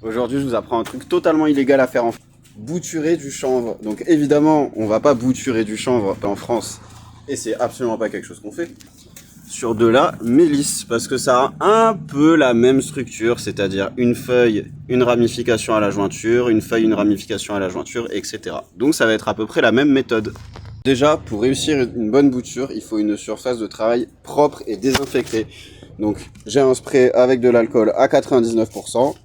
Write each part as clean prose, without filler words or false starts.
Aujourd'hui, je vous apprends un truc totalement illégal à faire en France. Bouturer du chanvre. Donc évidemment, on va pas bouturer du chanvre en France. Et c'est absolument pas quelque chose qu'on fait. Sur de la mélisse, parce que ça a un peu la même structure, c'est-à-dire une feuille, une ramification à la jointure, une feuille, une ramification à la jointure, etc. Donc ça va être à peu près la même méthode. Déjà, pour réussir une bonne bouture, il faut une surface de travail propre et désinfectée. Donc j'ai un spray avec de l'alcool à 99%.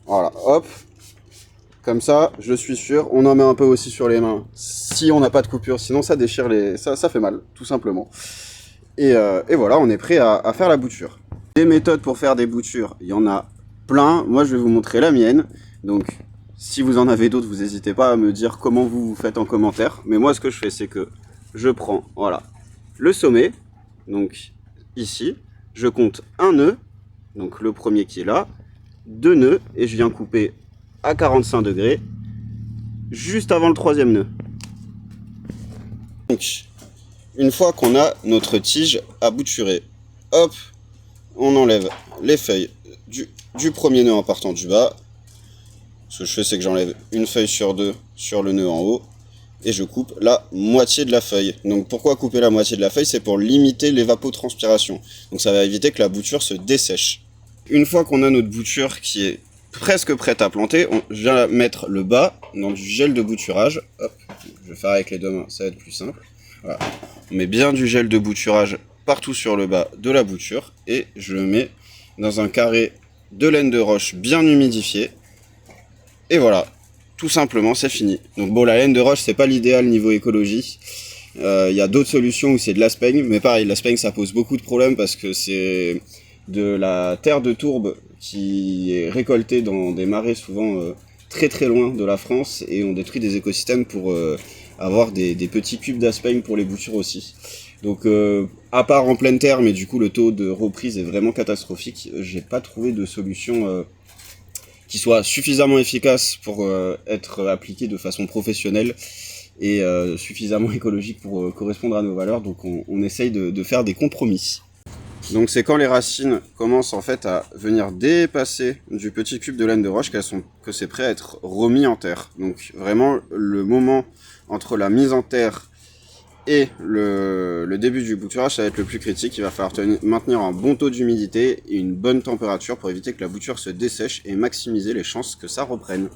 Voilà, hop. Comme ça, je suis sûr, on en met un peu aussi sur les mains si on n'a pas de coupure, sinon ça déchire ça fait mal, tout simplement. Et voilà, on est prêt à faire la bouture. Des méthodes pour faire des boutures, il y en a plein. Moi, je vais vous montrer la mienne. Donc, si vous en avez d'autres, vous n'hésitez pas à me dire comment vous faites en commentaire. Mais moi, ce que je fais, c'est que je prends, voilà, le sommet. Donc, ici, je compte un nœud. Donc, le premier qui est là. 2 nœuds. Et je viens couper à 45 degrés. Juste avant le troisième nœud. Donc, une fois qu'on a notre tige à bouturer, hop, on enlève les feuilles du premier nœud en partant du bas. Ce que je fais, c'est que j'enlève une feuille sur deux sur le nœud en haut et je coupe la moitié de la feuille. Donc pourquoi couper la moitié de la feuille? C'est pour limiter l'évapotranspiration. Donc ça va éviter que la bouture se dessèche. Une fois qu'on a notre bouture qui est presque prête à planter, je viens mettre le bas dans du gel de bouturage. Hop, je vais faire avec les deux mains, ça va être plus simple. Voilà. On met bien du gel de bouturage partout sur le bas de la bouture et je le mets dans un carré de laine de roche bien humidifié. Et voilà, tout simplement, c'est fini. Donc bon, la laine de roche, c'est pas l'idéal niveau écologie. Y a d'autres solutions où c'est de l'aspeigne, mais pareil, l'aspeigne, ça pose beaucoup de problèmes parce que c'est de la terre de tourbe qui est récoltée dans des marais souvent très très loin de la France et on détruit des écosystèmes pour avoir des petits cubes d'aspeigne pour les boutures aussi. Donc à part en pleine terre, mais du coup le taux de reprise est vraiment catastrophique, j'ai pas trouvé de solution qui soit suffisamment efficace pour être appliquée de façon professionnelle et suffisamment écologique pour correspondre à nos valeurs. Donc on essaye de faire des compromis. Donc c'est quand les racines commencent en fait à venir dépasser du petit cube de laine de roche que c'est prêt à être remis en terre. Donc vraiment le moment entre la mise en terre et le début du bouturage, ça va être le plus critique. Il va falloir maintenir un bon taux d'humidité et une bonne température pour éviter que la bouture se dessèche et maximiser les chances que ça reprenne.